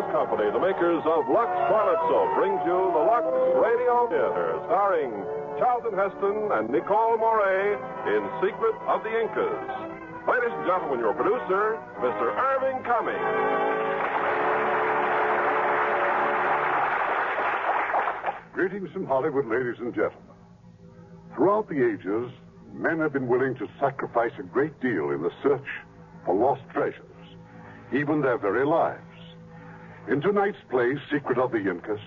Brothers Company, the makers of Lux Toilet Soap, brings you the Lux Radio Theater, starring Charlton Heston and Nicole Moray in Secret of the Incas. Ladies and gentlemen, your producer, Mr. Irving Cummings. Greetings from Hollywood, ladies and gentlemen. Throughout the ages, men have been willing to sacrifice a great deal in the search for lost treasures, even their very lives. In tonight's play, Secret of the Incas,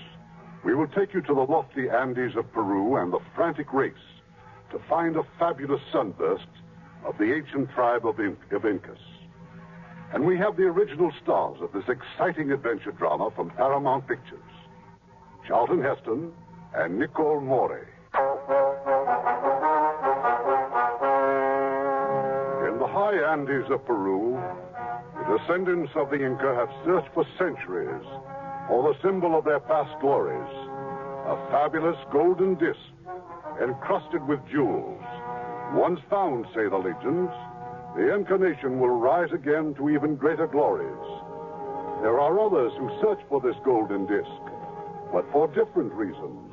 we will take you to the lofty Andes of Peru and the frantic race to find a fabulous sunburst of the ancient tribe of Incas. And we have the original stars of this exciting adventure drama from Paramount Pictures, Charlton Heston and Nicole Moray. In the high Andes of Peru, the descendants of the Inca have searched for centuries for the symbol of their past glories, a fabulous golden disc encrusted with jewels. Once found, say the legends, the Inca nation will rise again to even greater glories. There are others who search for this golden disc, but for different reasons.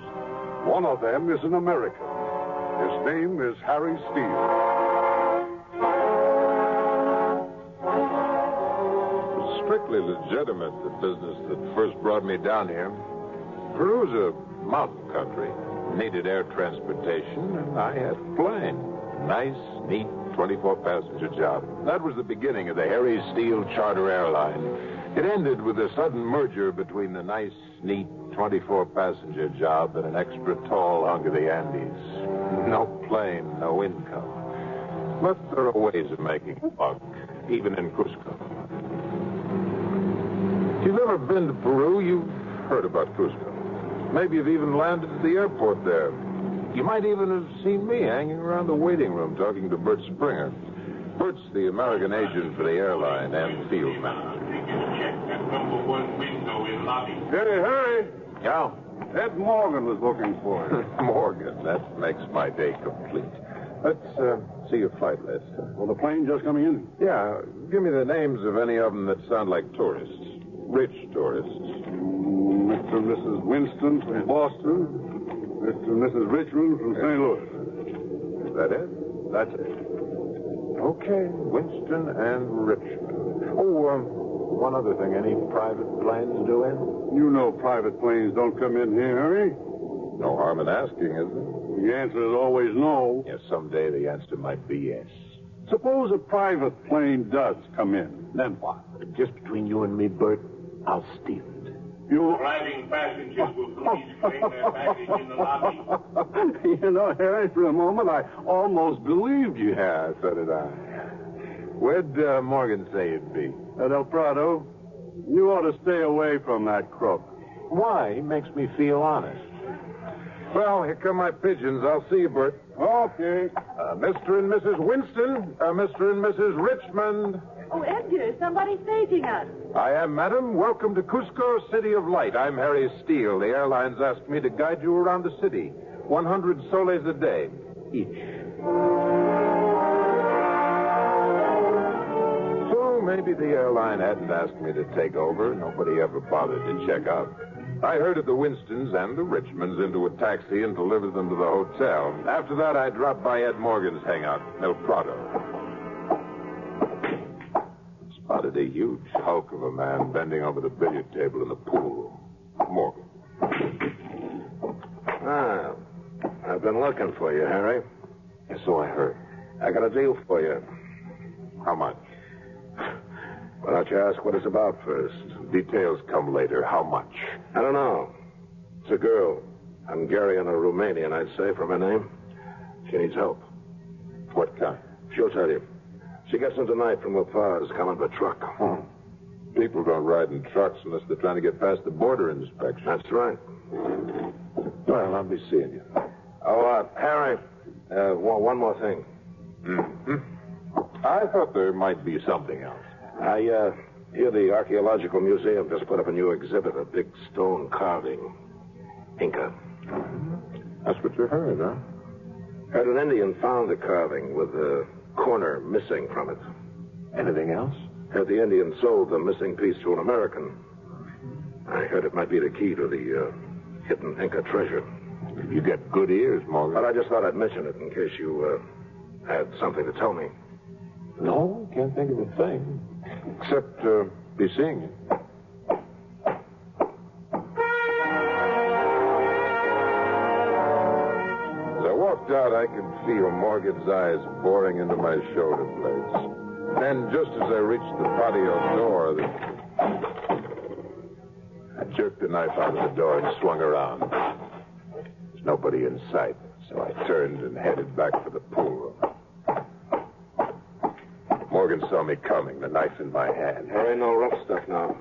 One of them is an American. His name is Harry Steele. It's strictly legitimate, the business that first brought me down here. Peru's a mountain country. Needed air transportation, and I had a plane. Nice, neat, 24-passenger job. That was the beginning of the Harry Steele Charter Airline. It ended with a sudden merger between the nice, neat, 24-passenger job and an extra tall hunk of the Andes. No plane, no income. But there are ways of making a buck, even in Cusco. If you've ever been to Peru, you've heard about Cusco. Maybe you've even landed at the airport there. You might even have seen me hanging around the waiting room talking to Bert Springer. Bert's the American agent for the airline and field manager. Hey, Harry. Yeah? Ed Morgan was looking for you. Morgan, that makes my day complete. Let's see your flight list. Well, the plane just coming in. Yeah, give me the names of any of them that sound like tourists. Rich tourists. Mr. and Mrs. Winston from Boston. Mr. and Mrs. Richmond from St. Louis. Is that it? That's it. Okay, Winston and Richmond. Oh, one other thing. Any private planes do in? You know private planes don't come in here, Harry. No harm in asking, is there? The answer is always no. Yes, someday the answer might be yes. Suppose a private plane does come in. Then what? Just between you and me, Bert, I'll steal it. You... Arriving passengers will please claim their baggage in the lobby. You know, Harry, for a moment, I almost believed you. Yeah, so did I. Where'd Morgan say you'd be? At El Prado, you ought to stay away from that crook. Why? He makes me feel honest. Well, here come my pigeons. I'll see you, Bert. Okay. Mr. and Mrs. Winston, Mr. and Mrs. Richmond. Oh, Edgar, somebody's paging us. I am, madam. Welcome to Cusco, City of Light. I'm Harry Steele. The airlines asked me to guide you around the city. 100 soles a day, each. So maybe the airline hadn't asked me to take over. Nobody ever bothered to check out. I herded the Winstons and the Richmonds into a taxi and delivered them to the hotel. After that, I dropped by Ed Morgan's hangout, El Prado. Spotted a huge hulk of a man bending over the billiard table in the pool room. Morgan. Ah, I've been looking for you, Harry. Yeah, so I heard. I got a deal for you. How much? Why don't you ask what it's about first? Details come later. How much? I don't know. It's a girl. Hungarian or Romanian, I'd say, from her name. She needs help. What kind? She'll tell you. She gets in tonight from La Paz, coming by truck. People don't ride in trucks unless they're trying to get past the border inspection. That's right. Well, I'll be seeing you. Oh, Harry, one more thing. Mm-hmm. I thought there might be something else. I hear the Archaeological Museum just put up a new exhibit, a big stone carving. Inca. That's what you heard, huh? Heard an Indian found the carving with the corner missing from it. Anything else? Heard the Indian sold the missing piece to an American. I heard it might be the key to the hidden Inca treasure. You get good ears, Morgan. But I just thought I'd mention it in case you had something to tell me. No, can't think of a thing. Except be seeing you. As I walked out, I could feel Morgan's eyes boring into my shoulder blades. Then, just as I reached the patio door, I jerked the knife out of the door and swung around. There's nobody in sight, so I turned and headed back for the pool room. Morgan saw me coming, the knife in my hand. There ain't no rough stuff now,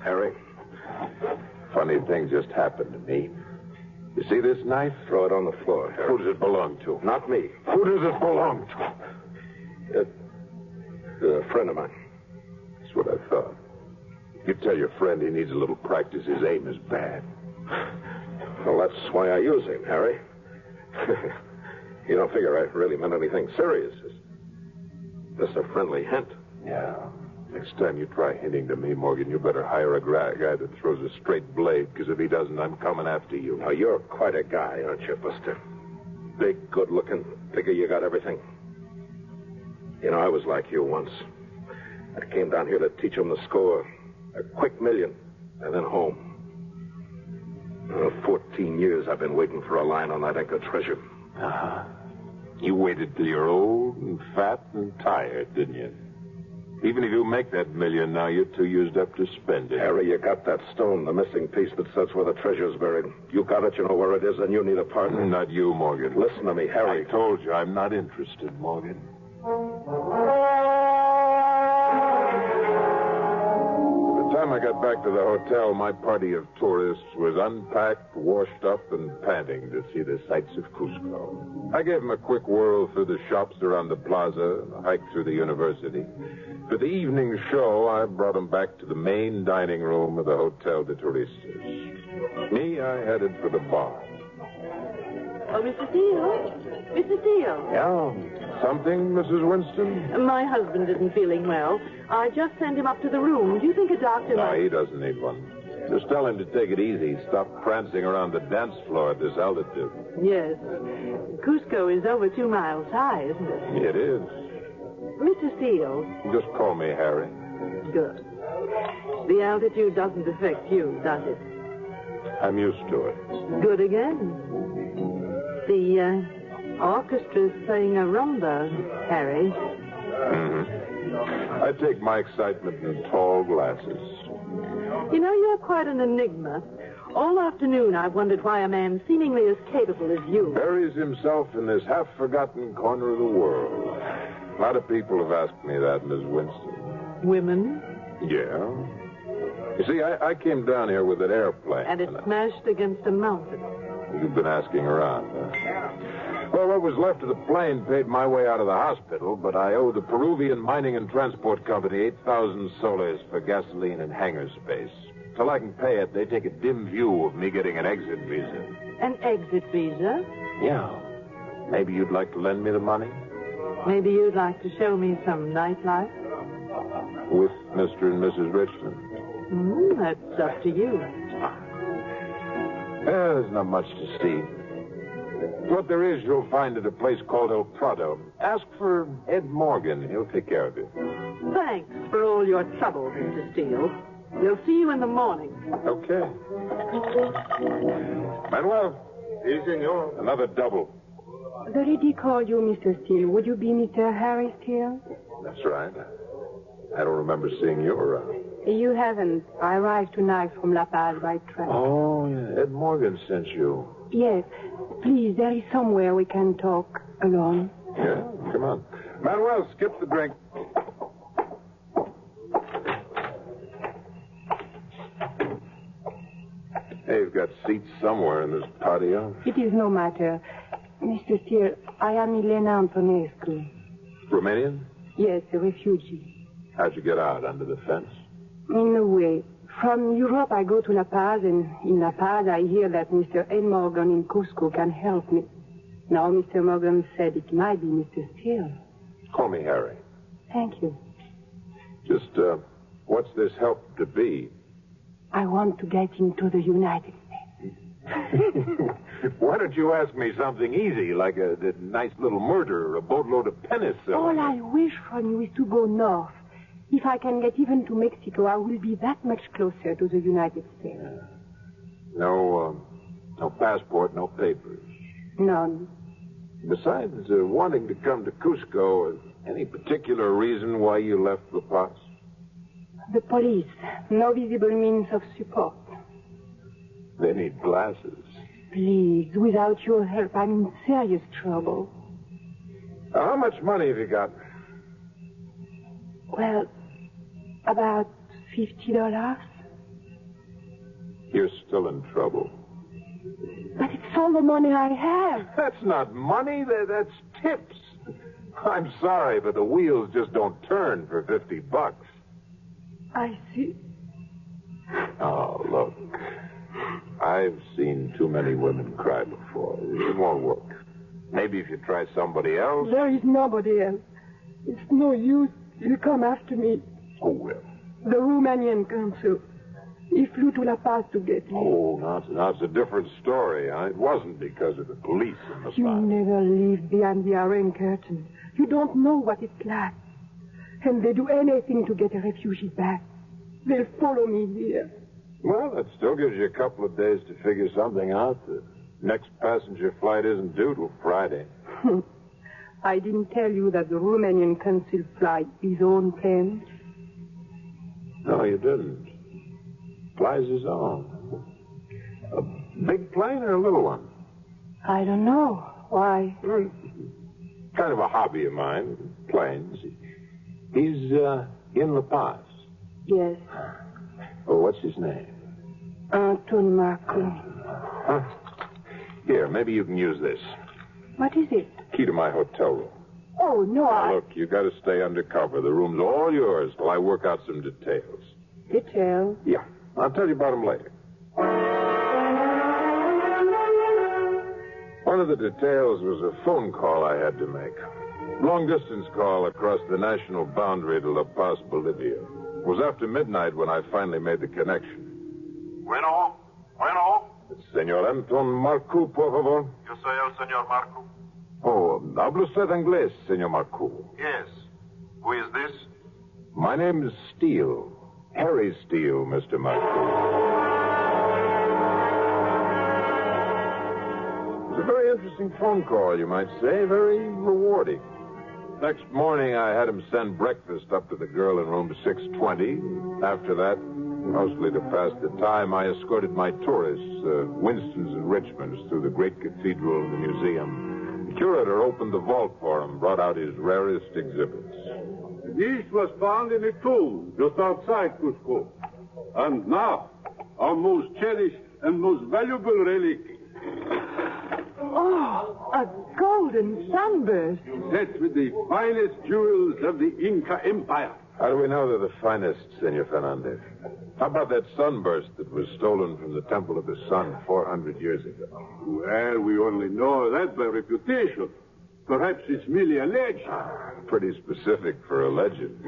Harry. Funny thing just happened to me. You see this knife? Throw it on the floor, Harry. Who does it belong to? Not me. Who does it belong to? A friend of mine. That's what I thought. You tell your friend he needs a little practice. His aim is bad. Well, that's why I use him, Harry. You don't figure I really meant anything serious. Just a friendly hint. Yeah. Next time you try hinting to me, Morgan, you better hire a guy that throws a straight blade, because if he doesn't, I'm coming after you. Now, you're quite a guy, aren't you, Buster? Big, good-looking. Figure you got everything. You know, I was like you once. I came down here to teach them the score. A quick million, and then home. 14 years I've been waiting for a line on that Inca treasure. Uh-huh. You waited till you're old and fat and tired, didn't you? Even if you make that million now, you're too used up to spend it. Harry, you got that stone, the missing piece that says where the treasure's buried. You got it, you know where it is, and you need a partner. Not you, Morgan. Listen to me, Harry. I told you I'm not interested, Morgan. By the time I got back to the hotel, my party of tourists was unpacked, washed up, and panting to see the sights of Cusco. I gave them a quick whirl through the shops around the plaza, a hike through the university. For the evening show, I brought them back to the main dining room of the Hotel de Turistas. Me, I headed for the bar. Oh, Mr. Steele? Mr. Steele? Yeah, something, Mrs. Winston? My husband isn't feeling well. I just sent him up to the room. Do you think a doctor No, might... he doesn't need one. Just tell him to take it easy. Stop prancing around the dance floor at this altitude. Yes. Cusco is over 2 miles high, isn't it? It is. Mr. Steele. Just call me Harry. Good. The altitude doesn't affect you, does it? I'm used to it. Good again. The orchestra's playing a rumba, Harry. Mm-hmm. I take my excitement in tall glasses. You know, you're quite an enigma. All afternoon, I've wondered why a man seemingly as capable as you... Buries himself in this half-forgotten corner of the world. A lot of people have asked me that, Miss Winston. Women? Yeah. You see, I came down here with an airplane. And it smashed against a mountain. You've been asking around, huh? Well, what was left of the plane paid my way out of the hospital, but I owe the Peruvian Mining and Transport Company 8,000 soles for gasoline and hangar space. Till I can pay it, they take a dim view of me getting an exit visa. An exit visa? Yeah. Maybe you'd like to lend me the money? Maybe you'd like to show me some nightlife? With Mr. and Mrs. Richmond. That's up to you. There's not much to see. What there is, you'll find at a place called El Prado. Ask for Ed Morgan. He'll take care of you. Thanks for all your trouble, Mr. Steele. We'll see you in the morning. Okay. Manuel. Si, senor. Another double. The lady called you, Mr. Steele. Would you be Mr. Harry Steele? That's right. I don't remember seeing you around. You haven't. I arrived tonight from La Paz by train. Oh, yeah. Ed Morgan sent you. Yes. Please, there is somewhere we can talk alone. Yeah? Come on. Manuel, skip the drink. Hey, you've got seats somewhere in this patio. It is no matter. Mr. Steele, I am Elena Antonescu. Romanian? Yes, a refugee. How'd you get out? Under the fence? In a way. From Europe, I go to La Paz, and in La Paz, I hear that Mr. Ed Morgan in Cusco can help me. Now, Mr. Morgan said it might be Mr. Steele. Call me Harry. Thank you. Just, what's this help to be? I want want to get into the United States. Why don't you ask me something easy, like a nice little murder or a boatload of penicillin? All I wish from you is to go north. If I can get even to Mexico, I will be that much closer to the United States. No passport, no papers. None. Besides wanting to come to Cusco, any particular reason why you left La Paz? The police. No visible means of support. They need glasses. Please, without your help, I'm in serious trouble. How much money have you got? Well, about $50. You're still in trouble. But it's all the money I have. That's not money. That's tips. I'm sorry, but the wheels just don't turn for $50. I see. Oh, look. I've seen too many women cry before. It won't work. Maybe if you try somebody else. There is nobody else. It's no use. He'll come after me. Who will? The Romanian consul. He flew to La Paz to get me. Oh, now it's a different story. Huh? It wasn't because of the police in the You spot. never live behind the Iron Curtain. You don't know what it's like. And they do anything to get a refugee back. They'll follow me here. Well, that still gives you a couple of days to figure something out. The next passenger flight isn't due till Friday. I didn't tell you that the Romanian consul flies his own plane. No, you didn't. Flies his own. A big plane or a little one? I don't know. Why? Kind of a hobby of mine, planes. He's in La Paz. Yes. Oh, what's his name? Anton Marco. Huh? Here, maybe you can use this. What is it? Key to my hotel room. Oh, no, Now, look, you got to stay undercover. The room's all yours till I work out some details. Detail? Yeah, I'll tell you about them later. One of the details was a phone call I had to make. Long-distance call across the national boundary to La Paz, Bolivia. It was after midnight when I finally made the connection. Bueno. Señor Anton Marco, por favor. Yo soy el señor Marco. Oh, habla usted inglés, señor Marco? Yes. Who is this? My name is Steele. Harry Steele, Mr. Marco. It was a very interesting phone call, you might say. Very rewarding. Next morning, I had him send breakfast up to the girl in room 620. After that, mostly to pass the time, I escorted my tourists, Winstons and Richmonds, through the great cathedral and the museum. The curator opened the vault for him, brought out his rarest exhibits. This was found in a tomb just outside Cusco. And now, our most cherished and most valuable relic. Oh, a golden sunburst. Set with the finest jewels of the Inca Empire. How do we know they're the finest, Senor Fernandez? How about that sunburst that was stolen from the Temple of the Sun 400 years ago? Well, we only know that by reputation. Perhaps it's merely alleged. Pretty specific for a legend.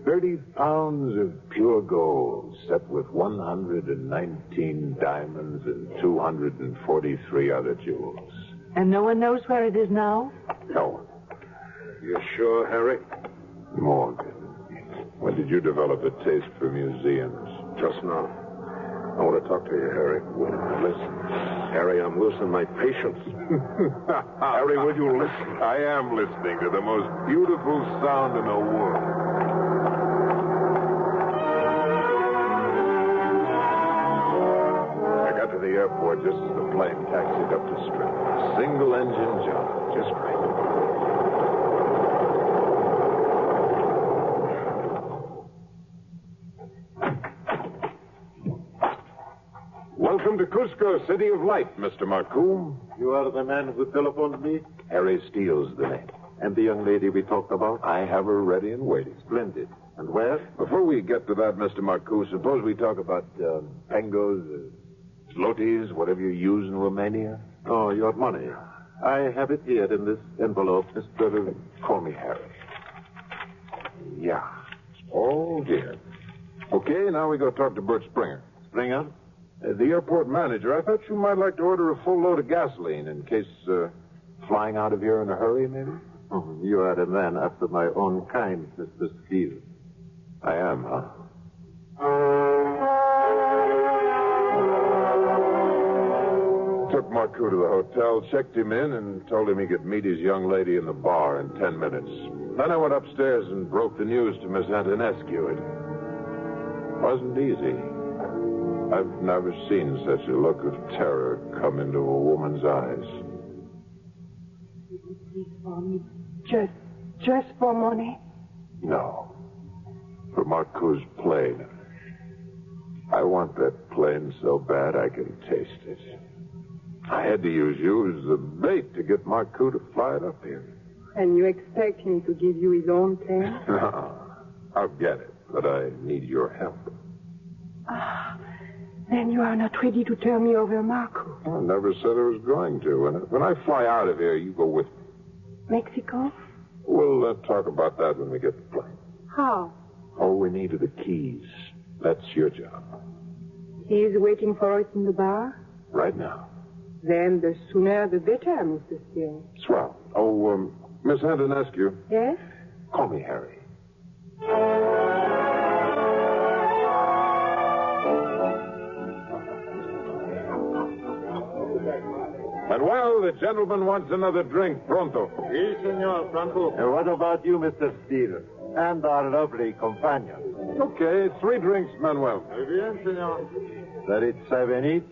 30 pounds of pure gold set with 119 diamonds and 243 other jewels. And no one knows where it is now? No one. You sure, Harry? Morgan. When did you develop a taste for museums? Just now. I want to talk to you, Harry. Listen. Harry, I'm losing my patience. Harry, would you listen? I am listening to the most beautiful sound in the world. I got to the airport just as the plane taxied up the strip. Single-engine job. Just great. Welcome to Cusco, City of Light, Mr. Marcoux. You are the man who telephoned me? Harry Steele's the name. And the young lady we talked about? I have her ready and waiting. Splendid. And where? Before we get to that, Mr. Marcoux, suppose we talk about pengos, zlotys, whatever you use in Romania. Oh, your money. I have it here in this envelope. Mr. Call me Harry. Yeah. Oh, dear. Okay, now we go talk to Bert Springer. Springer? The airport manager, I thought you might like to order a full load of gasoline in case flying out of here in a hurry, maybe? Oh, you are a man after my own kind, Mr. Steele. I am, huh? Took Marcoux to the hotel, checked him in, and told him he could meet his young lady in the bar in 10 minutes. Then I went upstairs and broke the news to Miss Antonescu. It wasn't easy. I've never seen such a look of terror come into a woman's eyes. For me, just for money? No. For Marcoux's plane. I want that plane so bad I can taste it. I had to use you as the bait to get Marcoux to fly it up here. And you expect him to give you his own plane? No. I'll get it, but I need your help. Then you are not ready to turn me over, Marco. I never said I was going to. When I fly out of here, you go with me. Mexico? We'll talk about that when we get the plane. How? All we need are the keys. That's your job. He is waiting for us in the bar? Right now. Then the sooner the better, Mr. Steele. Swell. Oh, Miss Antonescu. Yes? Call me Harry. Manuel, the gentleman wants another drink. Pronto. Si, senor, pronto. And what about you, Mr. Steele? And our lovely companion. Okay, 3 drinks, Manuel. Muy bien, senor. 37 each.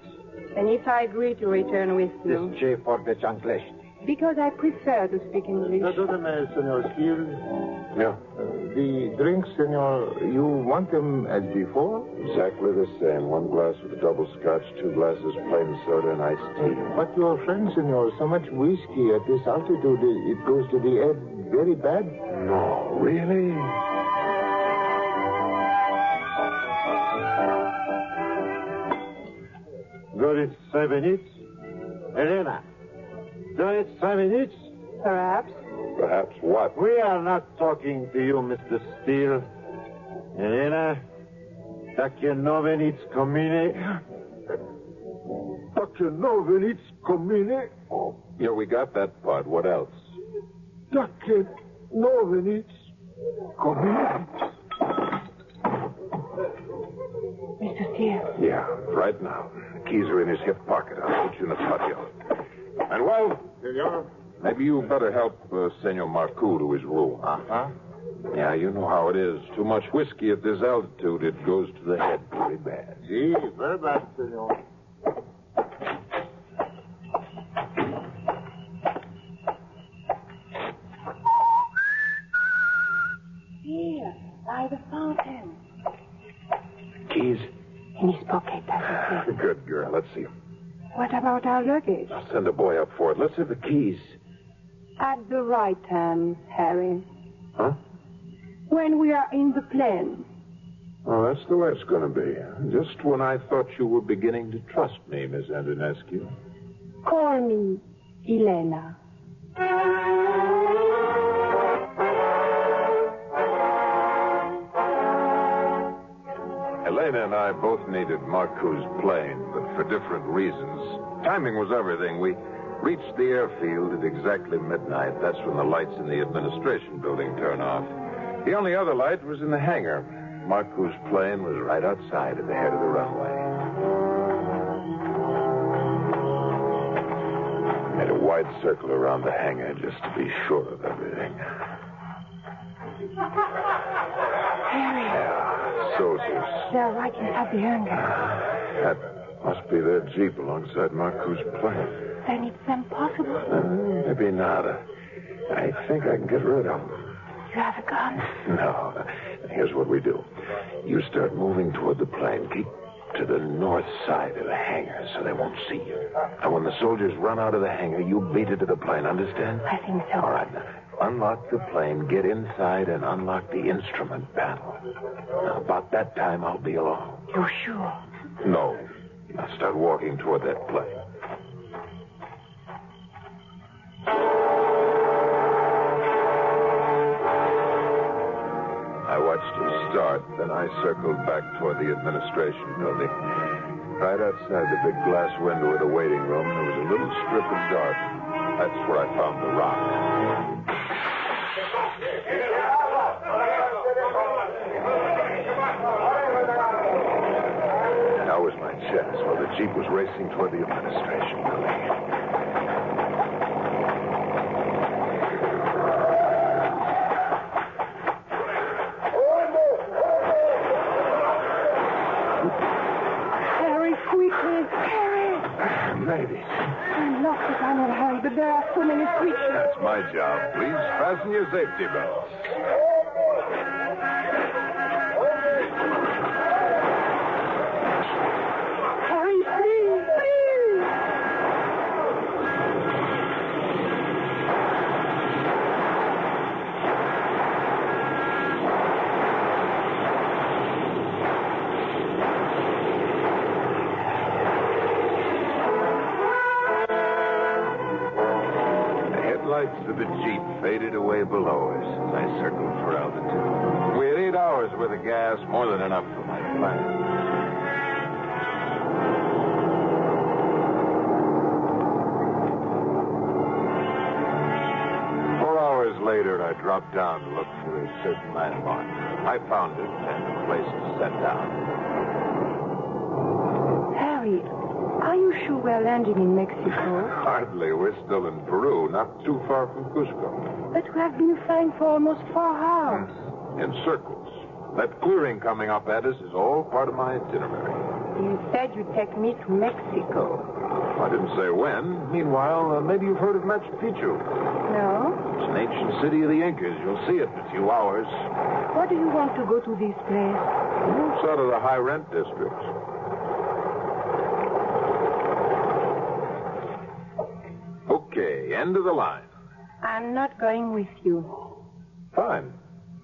And if I agree to return with you? This chief for the chanclet. Because I prefer to speak English. Perdóname, senor Steele. Yeah. The drinks, senor, you want them as before? Exactly the same. 1 glass with a double scotch, 2 glasses plain soda, and iced tea. But your friend, senor, so much whiskey at this altitude, it goes to the head very bad. No, really? Got it 7 each? Elena, got it 7 each? Perhaps. Perhaps what? We are not talking to you, Mr. Steele. Elena, takie nowe nic kominy. Takie nowe nic kominy? Oh, yeah, we got that part. What else? Takie nowe nic kominy. Mr. Steele. Yeah, right now. The keys are in his hip pocket. I'll put you in the patio. Manuel? Senor? Maybe you better help Senor Marcoux to his room. Uh-huh. Yeah, you know how it is. Too much whiskey at this altitude, it goes to the head very bad. Si, very bad, senor. Here, by the fountain. Keys? In his pocket, as you said. Good girl. Let's see 'em. What about our luggage? I'll send a boy up for it. Let's have the keys. At the right time, Harry. Huh? When we are in the plane. Oh, that's the way it's going to be. Just when I thought you were beginning to trust me, Miss Antonescu. Call me Elena. Elena and I both needed Marcoux's plane, but for different reasons. Timing was everything. We reached the airfield at exactly midnight. That's when the lights in the administration building turn off. The only other light was in the hangar. Marcoux's plane was right outside at the head of the runway. Made a wide circle around the hangar just to be sure of everything. Harry. Yeah, soldiers. They're right inside the hangar. That must be their jeep alongside Marcoux's plane. Then it's impossible. Maybe not. I think I can get rid of them. You have a gun? No. Here's what we do. You start moving toward the plane. Keep to the north side of the hangar so they won't see you. And when the soldiers run out of the hangar, you beat it to the plane. Understand? I think so. All right. Now, unlock the plane, get inside, and unlock the instrument panel. Now, about that time, I'll be along. You're sure? No. Now start walking toward that plane. I watched him start, then I circled back toward the administration building. Right outside the big glass window of the waiting room, there was a little strip of garden. That's where I found the rock. That was my chance while the Jeep was racing toward the administration building. Harry, quickly. Harry! Maybe. I'm locked if I not hurry, but there are so many switches. That's my job. Please fasten your safety belts. Harry, please, please! The headlights of the Jeep faded away below us as I circled for altitude. We had 8 hours worth of gas, more than enough for my plan. Later, I dropped down to look for a certain landmark. I found it and a place to set down. Harry, are you sure we're landing in Mexico? Hardly. We're still in Peru, not too far from Cusco. But we have been flying for almost 4 hours. In circles. That clearing coming up at us is all part of my itinerary. You said you'd take me to Mexico. I didn't say when. Meanwhile, maybe you've heard of Machu Picchu. No? It's an ancient city of the Incas. You'll see it in a few hours. Why do you want to go to this place? It's out of the high rent district. Okay, end of the line. I'm not going with you. Fine.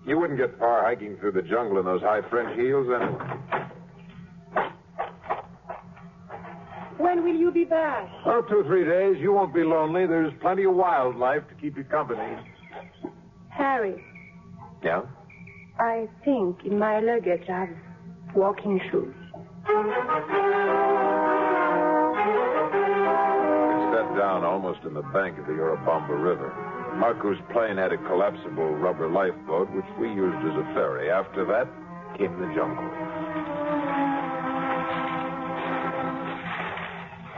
You wouldn't get far hiking through the jungle in those high French heels, and... When will you be back? Oh, 2 or 3 days. You won't be lonely. There's plenty of wildlife to keep you company. Harry, Yeah? I think in my luggage I have walking shoes. We sat down almost in the bank of the Urubamba River. Marco's plane had a collapsible rubber lifeboat, which we used as a ferry. After that came the jungle.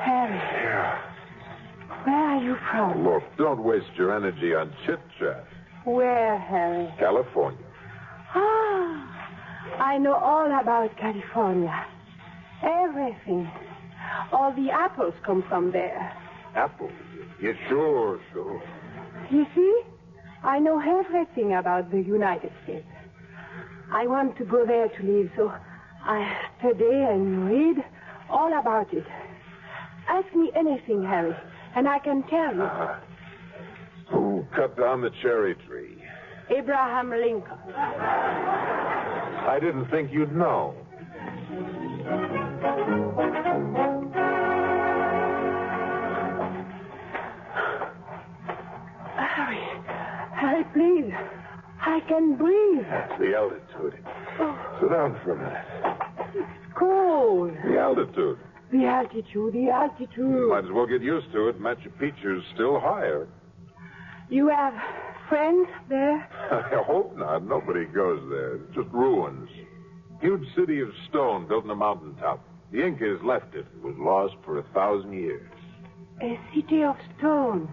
Harry, Yeah. where are you from? Look, don't waste your energy on chit-chat. Where, Harry? California. Ah, I know all about California. Everything. All the apples come from there. Apple. Yeah, sure. You see, I know everything about the United States. I want to go there to live, so I study and read all about it. Ask me anything, Harry, and I can tell you. Who cut down the cherry tree? Abraham Lincoln. I didn't think you'd know. Harry, please. I can breathe. That's the altitude. Oh, Sit down for a minute. it's cold. The altitude. The altitude. Might as well get used to it. Machu Picchu's still higher. You have friends there? I hope not. Nobody goes there. It's just ruins. Huge city of stone built on a mountaintop. The Incas left it. It was lost for 1,000 years. A city of stone.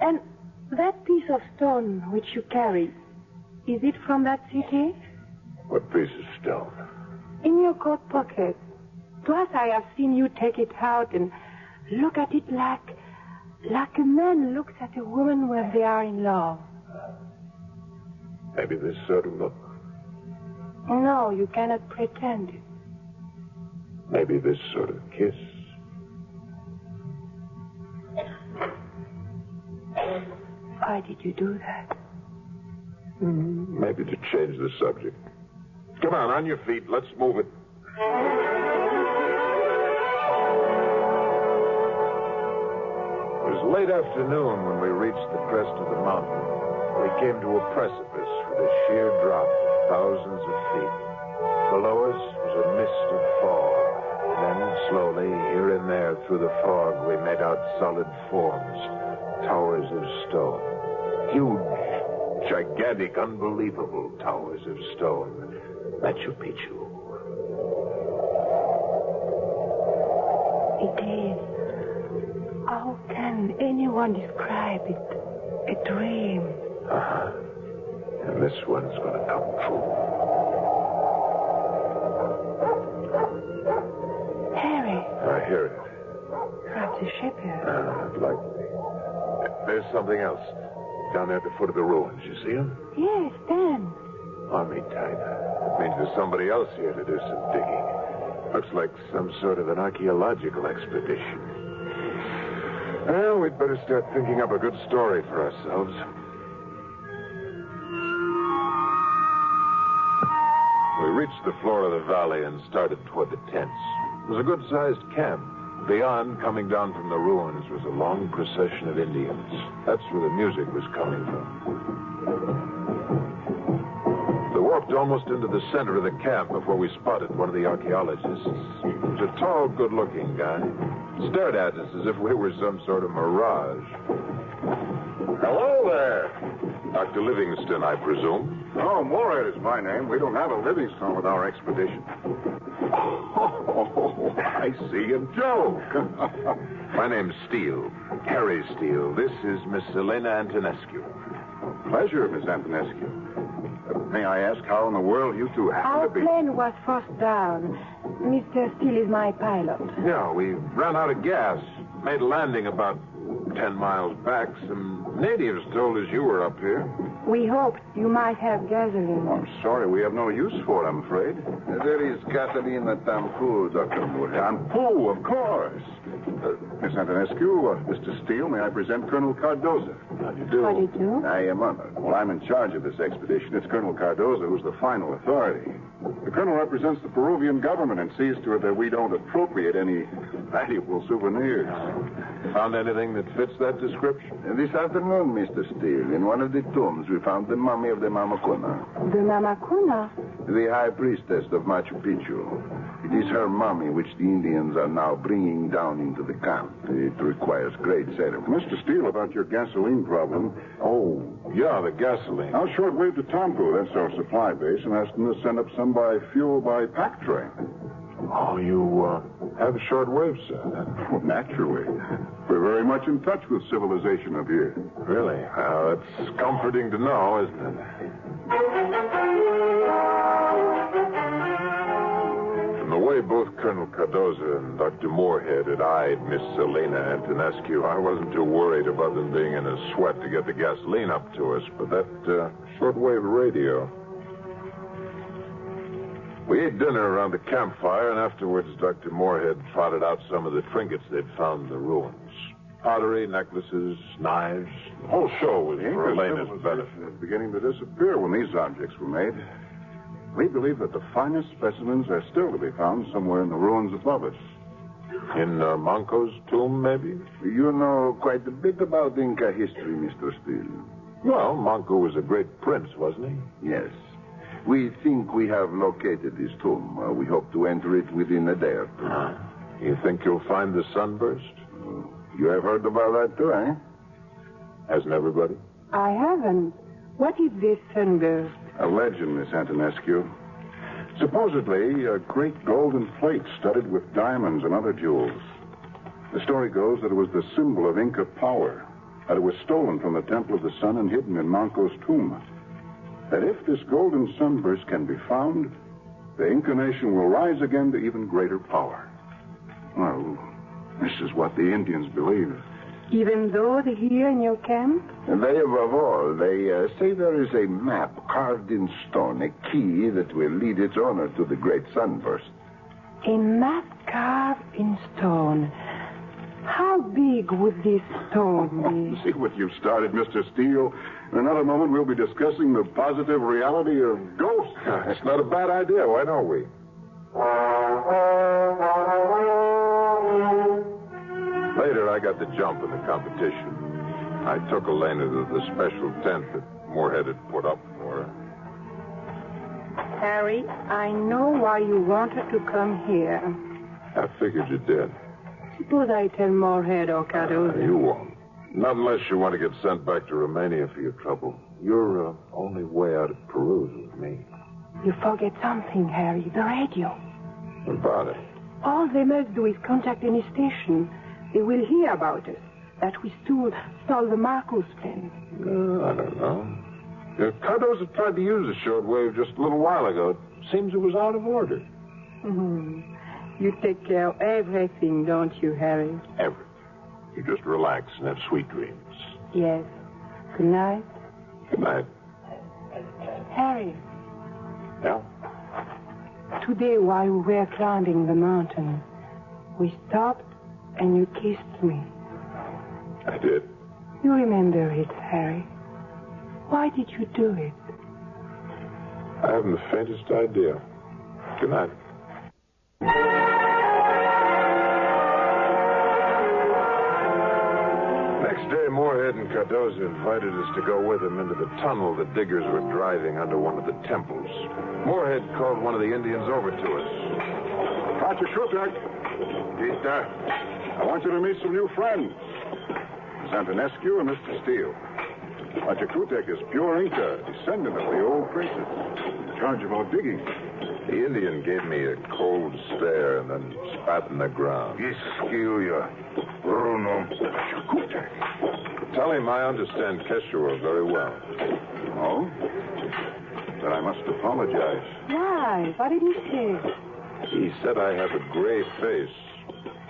And that piece of stone which you carry, is it from that city? What piece of stone? In your coat pocket. Twice I have seen you take it out and look at it like a man looks at a woman when they are in love. Maybe this sort of look. No, you cannot pretend it. Maybe this sort of kiss. Why did you do that? Maybe to change the subject. Come on your feet. Let's move it. It was late afternoon when we reached the crest of the mountain. We came to a precipice with a sheer drop of thousands of feet. Below us was a mist of fog. Then, Slowly, here and there through the fog, we made out solid forms, towers of stone. Huge, gigantic, unbelievable towers of stone. Machu Picchu. It is. How can anyone describe it? A dream. Uh-huh. And this one's going to come true. Harry. I hear it. Perhaps a ship here. Likely. There's something else. Down there at the foot of the ruins. You see him? Yes, Dan. Army type. That means there's somebody else here to do some digging. Looks like some sort of an archaeological expedition. Well, we'd better start thinking up a good story for ourselves. We reached the floor of the valley and started toward the tents. It was a good-sized camp. Beyond, coming down from the ruins, was a long procession of Indians. That's where the music was coming from. They walked almost into the center of the camp before we spotted one of the archaeologists. He was a tall, good-looking guy. Stared at us as if we were some sort of mirage. Hello there. Dr. Livingston, I presume. Oh, Moorhead is my name. We don't have a Livingstone with our expedition. Oh, I see a joke. My name's Steele. Harry Steele. This is Miss Elena Antonescu. Pleasure, Miss Antonescu. May I ask how in the world you two happen Our to be... plane was forced down. Mr. Steele is my pilot. Yeah, we ran out of gas. Made a landing about 10 miles back. Some natives told us you were up here. We hoped you might have gasoline. I'm sorry, we have no use for it, I'm afraid. There is gasoline at Tampu, Dr. Moorhead. Tampu, of course. Miss Antonescu, Mr. Steele, may I present Colonel Cardoza? How do you do? How do you do? I am honored. Well, I'm in charge of this expedition. It's Colonel Cardoza who's the final authority. The colonel represents the Peruvian government and sees to it that we don't appropriate any valuable souvenirs. Found anything that fits that description? This afternoon, Mr. Steele, in one of the tombs, we found the mummy of the Mama Cuna, The Mamacuna? the high priestess of Machu Picchu. It is her mummy which the Indians are now bringing down into the camp. It requires great ceremony. Mr. Steele, about your gasoline problem. Oh, yeah, the gasoline. I'll shortwave to Tampu. That's our supply base, and ask them to send up some fuel by pack train. Oh, you have shortwave, sir? Well, naturally. We're very much in touch with civilization up here. Really? Well, it's comforting to know, isn't it? From the way both Colonel Cardoza and Dr. Moorhead had eyed Miss Selena Antonescu, I wasn't too worried about them being in a sweat to get the gasoline up to us. But that shortwave radio... We ate dinner around the campfire, and afterwards Dr. Moorhead trotted out some of the trinkets they'd found in the ruins. Pottery, necklaces, knives. The whole show was for Elena's benefit. Was beginning to disappear when these objects were made. We believe that the finest specimens are still to be found somewhere in the ruins above us. In Manco's tomb, maybe? You know quite a bit about Inca history, Mr. Steele. Well, Manco was a great prince, wasn't he? Yes. We think we have located his tomb. We hope to enter it within a day or two. You think you'll find the sunburst? You have heard about that too, eh? Hasn't everybody? I haven't. What is this sunburst? A legend, Miss Antonescu. Supposedly, a great golden plate studded with diamonds and other jewels. The story goes that it was the symbol of Inca power, that it was stolen from the Temple of the Sun and hidden in Manco's tomb. That if this golden sunburst can be found, the Inca nation will rise again to even greater power. Well, this is what the Indians believe. Even though they're here in your camp? They, above all, they say there is a map carved in stone, a key that will lead its owner to the great sunburst. A map carved in stone. How big would this stone be? See what you've started, Mr. Steele. In another moment, we'll be discussing the positive reality of ghosts. It's not a bad idea. Why don't we? Later, I got the jump in the competition. I took Elena to the special tent that Moorhead had put up for her. Harry, I know why you wanted to come here. I figured you did. Suppose I tell Moorhead or Cardozo. You won't. Not unless you want to get sent back to Romania for your trouble. Your only way out of Peru is with me. You forget something, Harry. The radio. What about it? All they must do is contact any station. They will hear about us. That we stole the Marcos plane. I don't know. Cardozo tried to use the shortwave just a little while ago. It seems it was out of order. Mm-hmm. You take care of everything, don't you, Harry? Everything. You just relax and have sweet dreams. Yes. Good night. Good night. Harry. Yeah? Today, while we were climbing the mountain, we stopped and you kissed me. I did. You remember it, Harry. Why did you do it? I haven't the faintest idea. Good night. Next day, Moorhead and Cardozo invited us to go with them into the tunnel the diggers were driving under one of the temples. Moorhead called one of the Indians over to us. Pacha Shutek. Tita. I want you to meet some new friends. Antonescu and Mr. Steele. Pachacutic is pure Inca, descendant of the old princes, in charge of our digging. The Indian gave me a cold stare and then spat in the ground. Gisquilla, Bruno, Pachacutic. Tell him I understand Quechua very well. Oh? Then I must apologize. Why? What did he say? He said I have a gray face.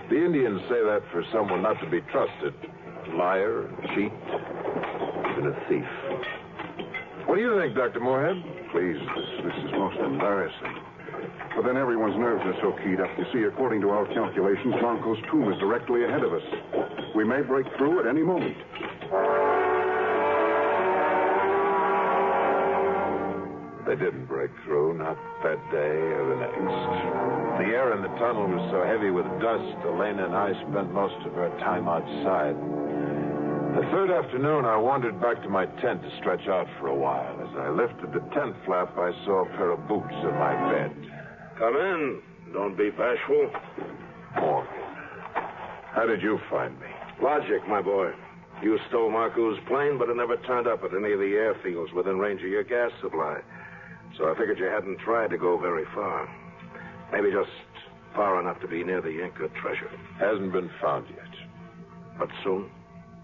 The Indians say that for someone not to be trusted. Liar, cheat, even a thief. What do you think, Dr. Moorhead? Please, this is most embarrassing. But then everyone's nerves are so keyed up. You see, according to our calculations, Blanco's tomb is directly ahead of us. We may break through at any moment. They didn't break through, not that day or the next. The air in the tunnel was so heavy with dust, Elena and I spent most of our time outside. The third afternoon, I wandered back to my tent to stretch out for a while. As I lifted the tent flap, I saw a pair of boots in my bed. Come in. Don't be bashful. Morgan, how did you find me? Logic, my boy. You stole Marco's plane, but it never turned up at any of the airfields within range of your gas supply. So I figured you hadn't tried to go very far. Maybe just far enough to be near the Inca treasure. Hasn't been found yet. But soon?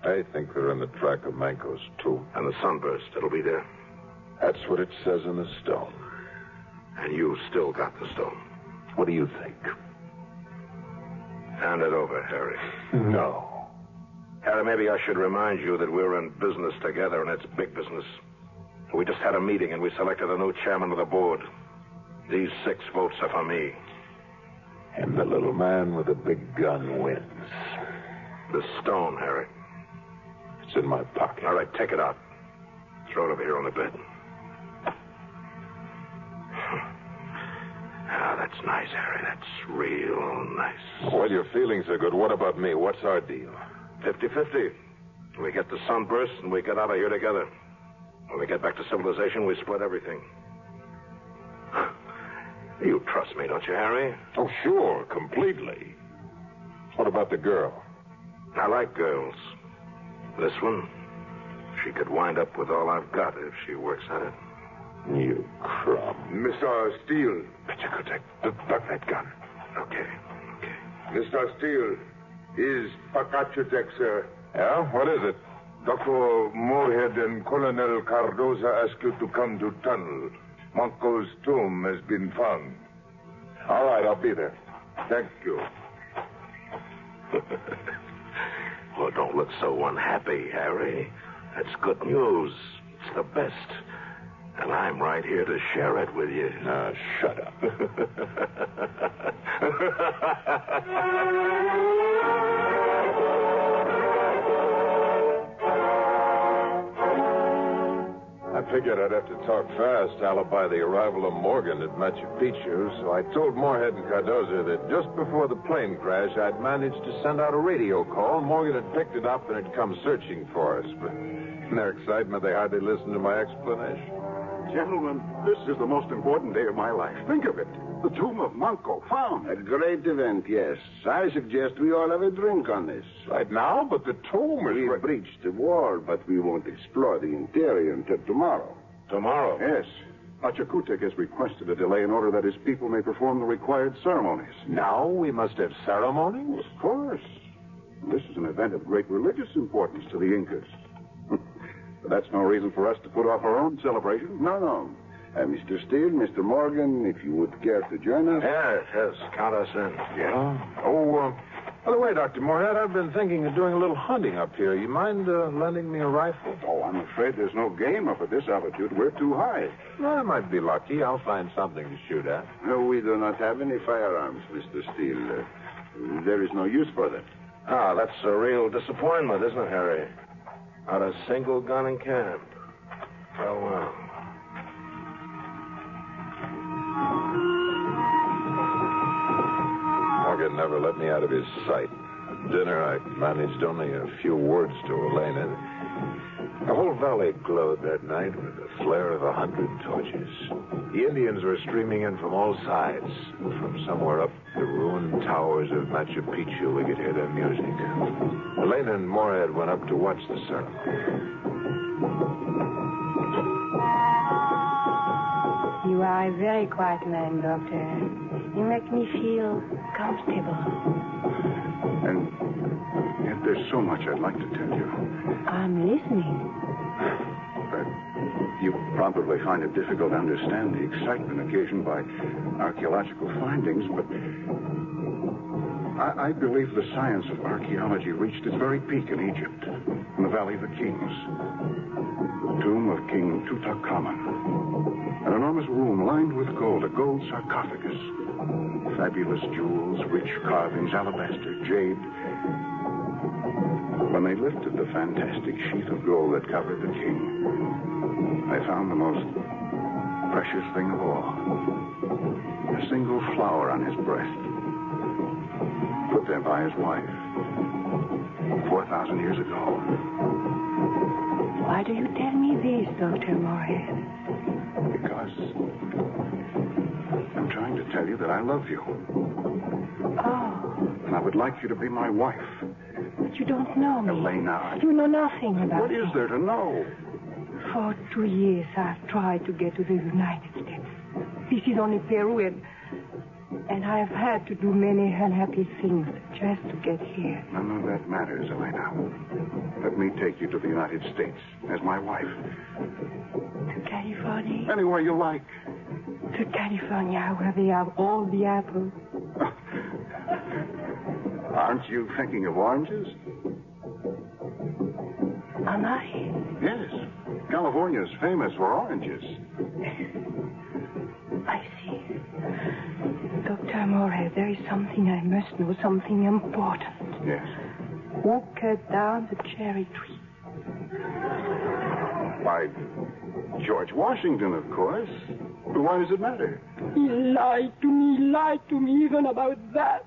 I think they're in the track of Manco's tomb. And the sunburst, it'll be there. That's what it says in the stone. And you still got the stone. What do you think? Hand it over, Harry. No. Harry, maybe I should remind you that we're in business together, and it's big business. We just had a meeting, and we selected a new chairman of the board. These 6 votes are for me. And the little man with the big gun wins. The stone, Harry. It's in my pocket. All right, take it out. Throw it over here on the bed. Ah, that's nice, Harry. That's real nice. Well, your feelings are good. What about me? What's our deal? 50-50. We get the sunburst, and we get out of here together. When we get back to civilization, we split everything. You trust me, don't you, Harry? Oh, sure, completely. What about the girl? I like girls. This one, she could wind up with all I've got if she works at it. You crumb. Mr. Steele. Pachacutic, duck that gun. Okay. Mr. Steele, is Pachacutic, sir. Yeah? What is it? Dr. Moorhead and Colonel Cardozo ask you to come to tunnel. Manco's tomb has been found. All right, I'll be there. Thank you. Well, don't look so unhappy, Harry. That's good news. It's the best. And I'm right here to share it with you. Now, shut up. I figured I'd have to talk fast, alibi the arrival of Morgan at Machu Picchu, so I told Moorhead and Cardozo that just before the plane crash, I'd managed to send out a radio call. Morgan had picked it up and had come searching for us, but in their excitement, they hardly listened to my explanation. Gentlemen, this is the most important day of my life. Think of it. The tomb of Manco found. A great event, yes. I suggest we all have a drink on this. Right now, but the tomb is... We breached the wall, but we won't explore the interior until tomorrow. Tomorrow? Yes. Achakutek has requested a delay in order that his people may perform the required ceremonies. Now we must have ceremonies? Of course. This is an event of great religious importance to the Incas. But that's no reason for us to put off our own celebration. No. Mr. Steele, Mr. Morgan, if you would care to join us. Yes. Count us in. Yeah. By the way, Dr. Moorhead, I've been thinking of doing a little hunting up here. You mind lending me a rifle? Oh, I'm afraid there's no game up at this altitude. We're too high. Well, I might be lucky. I'll find something to shoot at. No, we do not have any firearms, Mr. Steele. There is no use for them. Ah, that's a real disappointment, isn't it, Harry? Not a single gun in camp. Well. Morgan never let me out of his sight. At dinner, I managed only a few words to Elena. The whole valley glowed that night with the flare of 100 torches. The Indians were streaming in from all sides. From somewhere up the ruined towers of Machu Picchu, we could hear their music. Elena and Moorhead went up to watch the ceremony. You are a very quiet man, Doctor. You make me feel comfortable. And yet there's so much I'd like to tell you. I'm listening. But you probably find it difficult to understand the excitement occasioned by archaeological findings, but I believe the science of archaeology reached its very peak in Egypt, in the Valley of the Kings. The tomb of King Tutankhamun. An enormous room lined with gold, a gold sarcophagus. Fabulous jewels, rich carvings, alabaster, jade. When they lifted the fantastic sheath of gold that covered the king, they found the most precious thing of all. A single flower on his breast, put there by his wife 4,000 years ago. Why do you tell me this, Dr. Moorhead? Because I'm trying to tell you that I love you. Oh. And I would like you to be my wife. But you don't know me. Elena. You know nothing about What is there to know? For 2 years, I've tried to get to the United States. This is only Peru, and I've had to do many unhappy things just to get here. None of that matters, Elena. Let me take you to the United States as my wife. To California? Anywhere you like. To California, where they have all the apples. Aren't you thinking of oranges? Am I? Yes. California is famous for oranges. I see. Dr. Moorhead, there is something I must know, something important. Yes. Who cut down the cherry tree? Why, George Washington, of course. But why does it matter? He lied to me even about that.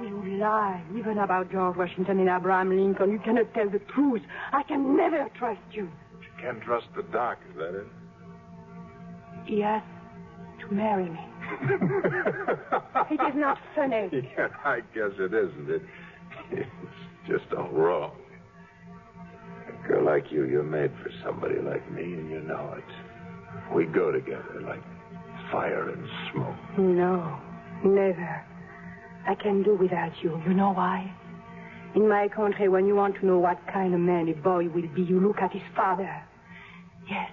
You lie even about George Washington and Abraham Lincoln. You cannot tell the truth. I can never trust you. You can't trust the doc, is that it? He asked to marry me. It is not funny. Yeah, I guess it isn't. It's just all wrong. A girl like you, you're made for somebody like me, and you know it. We go together like fire and smoke. No, never. I can do without you. You know why? In my country, when you want to know what kind of man a boy will be, you look at his father. Yes.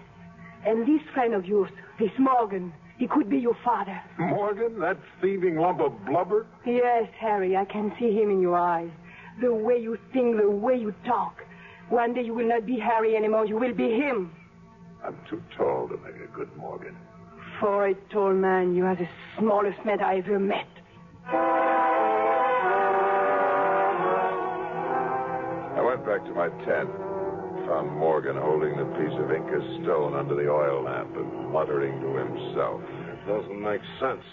And this friend of yours, this Morgan, he could be your father. Morgan? That thieving lump of blubber? Yes, Harry, I can see him in your eyes. The way you think, the way you talk. One day you will not be Harry anymore. You will be him. I'm too tall to make a good Morgan. For a tall man, you are the smallest man I ever met. I went back to my tent. Found Morgan holding the piece of Inca stone under the oil lamp and muttering to himself. It doesn't make sense.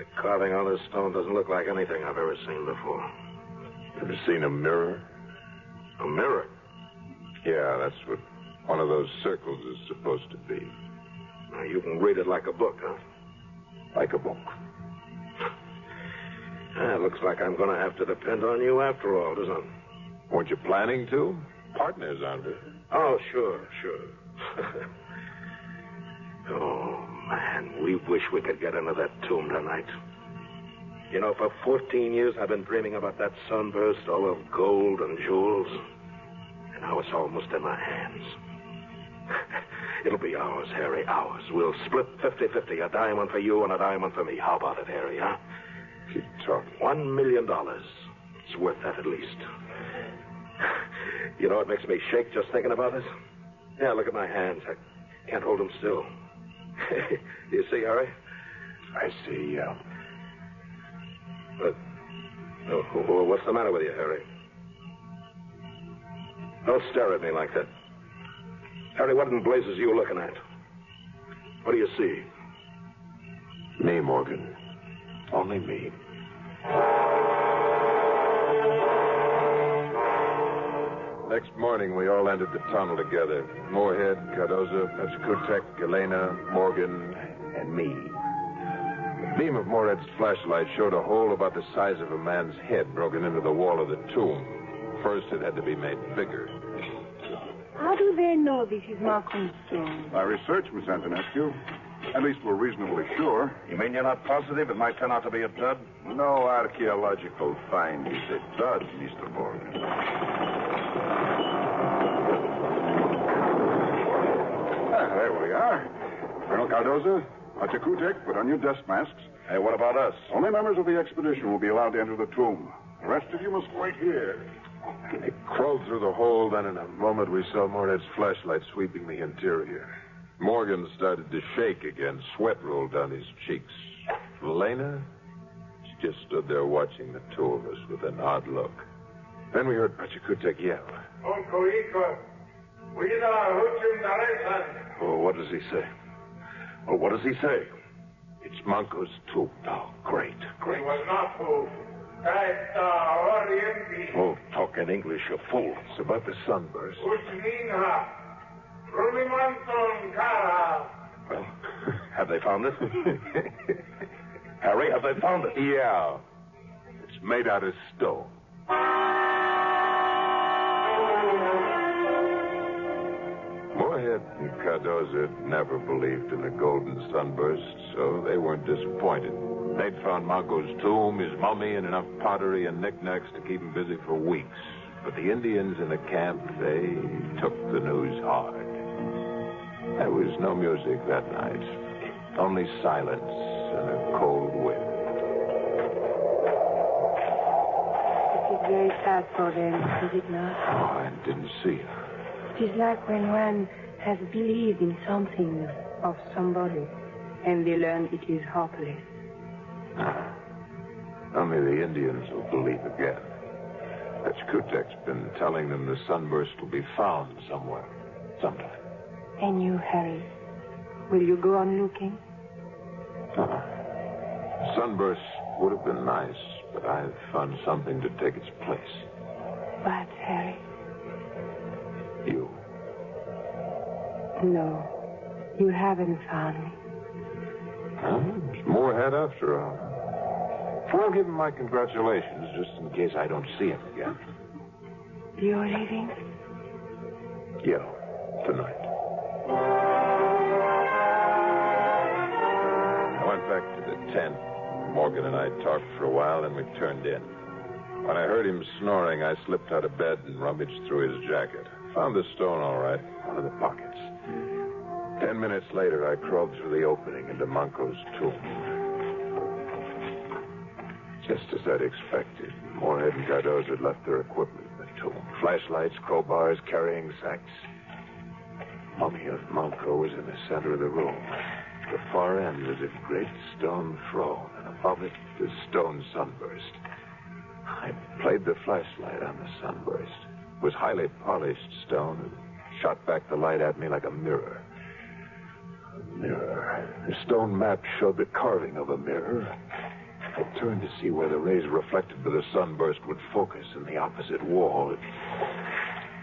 The carving on this stone doesn't look like anything I've ever seen before. Ever seen a mirror? A mirror? Yeah, that's what one of those circles is supposed to be. Now, you can read it like a book, huh? Like a book. It looks like I'm going to have to depend on you after all, doesn't it? Weren't you planning to? Partners, aren't we? Oh, sure. Oh, man, we wish we could get into that tomb tonight. You know, for 14 years I've been dreaming about that sunburst, all of gold and jewels. And now it's almost in my hands. It'll be ours, Harry, ours. We'll split 50-50, a diamond for you and a diamond for me. How about it, Harry, huh? Keep talking. $1 million. It's worth that at least. You know what makes me shake just thinking about this? Yeah, look at my hands. I can't hold them still. You see, Harry? I see, yeah. But, what's the matter with you, Harry? Don't stare at me like that. Harry, what in blazes are you looking at? What do you see? Me, Morgan. Only me. Next morning, we all entered the tunnel together. Moorhead, Cardoza, Pachkutek, Elena, Morgan, and me. The beam of Moorhead's flashlight showed a hole about the size of a man's head broken into the wall of the tomb. First, it had to be made bigger. How do they know this is Malcolm's tomb? By research, Miss Antonescu. At least we're reasonably sure. You mean you're not positive it might turn out to be a dud? No archaeological find is a dud, Mr. Morgan. There we are. Colonel Cardoza, Pachkutek, put on your desk masks. Hey, what about us? Only members of the expedition will be allowed to enter the tomb. The rest of you must wait here. They crawled through the hole, then in a moment we saw Moorhead's flashlight sweeping the interior. Morgan started to shake again. Sweat rolled down his cheeks. Elena, she just stood there watching the two of us with an odd look. Then we heard Pachkutek yell. Oh, what does he say? Oh, what does he say? It's Manco's tomb. Oh, great. He was not fooled. Oh, talk in English, you fool. It's about the sunburst. Well, have they found it? Harry, have they found it? Yeah. It's made out of stone. Moorhead and Cardoza never believed in a golden sunburst, so they weren't disappointed. They'd found Manco's tomb, his mummy, and enough pottery and knickknacks to keep him busy for weeks. But the Indians in the camp, they took the news hard. There was no music that night, only silence and a cold wind. It is very sad for them, is it not? Oh, I didn't see her. It is like when one has believed in something of somebody, and they learn it is hopeless. Only the Indians will believe again. Pachkutek's been telling them the sunburst will be found somewhere, sometime. And you, Harry, will you go on looking? Sunburst would have been nice, but I've found something to take its place. What, Harry? You. No, you haven't found me. It's Moorhead after all. I'll give him my congratulations, just in case I don't see him again. You're leaving? Yeah, tonight. I went back to the tent. Morgan and I talked for a while, then we turned in. When I heard him snoring, I slipped out of bed and rummaged through his jacket. Found the stone all right, one of the pockets. 10 minutes later, I crawled through the opening into Manco's tomb. Just as I'd expected, Moorhead and Cardoza had left their equipment in the tomb. Flashlights, crowbars, carrying sacks. The mummy of Manco was in the center of the room. At the far end was a great stone throne, and above it, the stone sunburst. I played the flashlight on the sunburst. It was highly polished stone and shot back the light at me like a mirror. A mirror. The stone map showed the carving of a mirror. I turned to see where the rays reflected by the sunburst would focus in the opposite wall.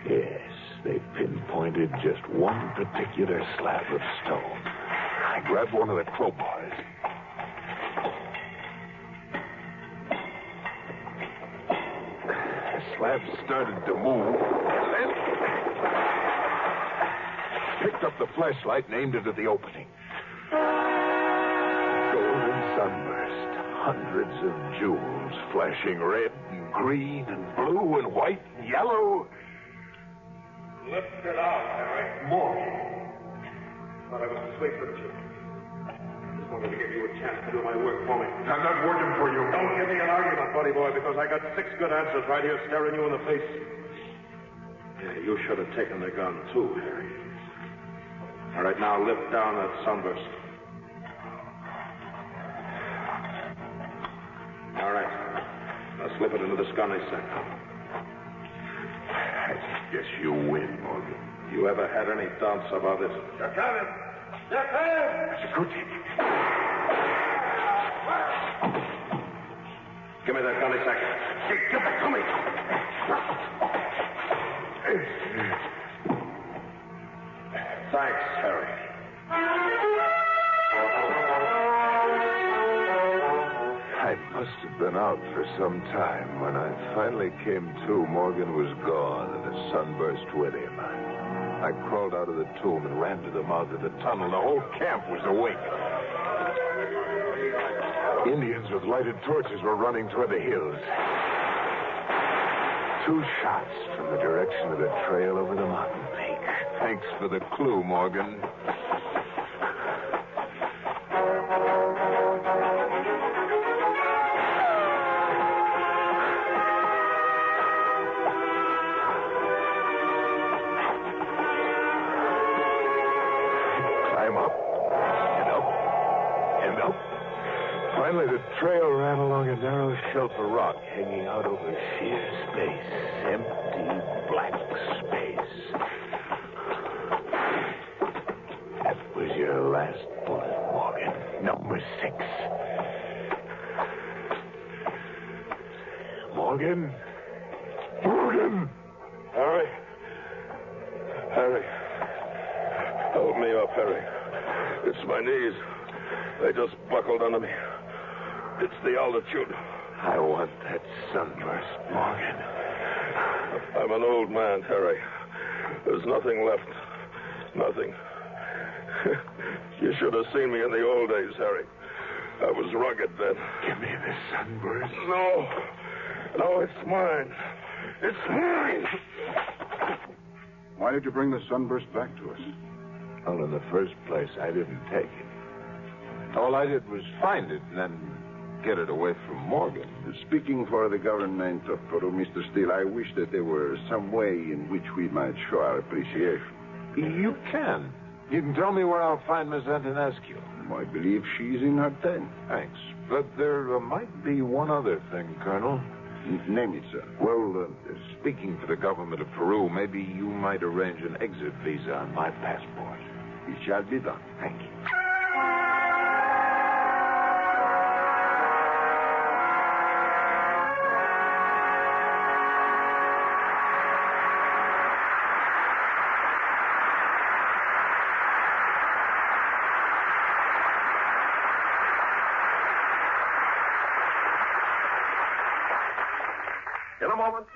Yes, they pinpointed just one particular slab of stone. I grabbed one of the crowbars. The slab started to move, then picked up the flashlight and aimed it at the opening. Golden sunburst, hundreds of jewels flashing red and green and blue and white and yellow. Lift it out, Harry. More. Thought I was asleep, didn't you? Just wanted to give you a chance to do my work for me. I'm not working for you. Don't give me an argument, buddy boy, because I got 6 good answers right here staring you in the face. Yeah, you should have taken the gun, too, Harry. All right, now lift down that sunburst. All right. Now slip it into this gunny sack. I guess you win, Morgan. You ever had any doubts about it? You're coming. You're coming. Security. Give me that gunny sack. Get back to me. Thanks, Harry. I must have been out for some time. When I finally came to, Morgan was gone and the sunburst with him. I crawled out of the tomb and ran to the mouth of the tunnel. The whole camp was awake. Indians with lighted torches were running toward the hills. 2 shots from the direction of the trail over the mountain peak. Thanks for the clue, Morgan. Finally, the trail ran along a narrow shelf of rock hanging out over sheer space. Empty, black space. That was your last bullet, Morgan. Number 6. Morgan? Morgan! Harry? Harry. Hold me up, Harry. It's my knees. They just buckled under me. It's the altitude. I want that sunburst, Morgan. I'm an old man, Harry. There's nothing left. Nothing. You should have seen me in the old days, Harry. I was rugged then. Give me the sunburst. No. No, it's mine. It's mine. Why did you bring the sunburst back to us? Well, in the first place, I didn't take it. All I did was find it and then get it away from Morgan. Speaking for the government of Peru, Mr. Steele, I wish that there were some way in which we might show our appreciation. You can. You can tell me where I'll find Miss Antonescu. I believe she's in her tent. Thanks. But there might be one other thing, Colonel. Name it, sir. Well, speaking for the government of Peru, maybe you might arrange an exit visa on my passport. It shall be done. Thank you. In a moment,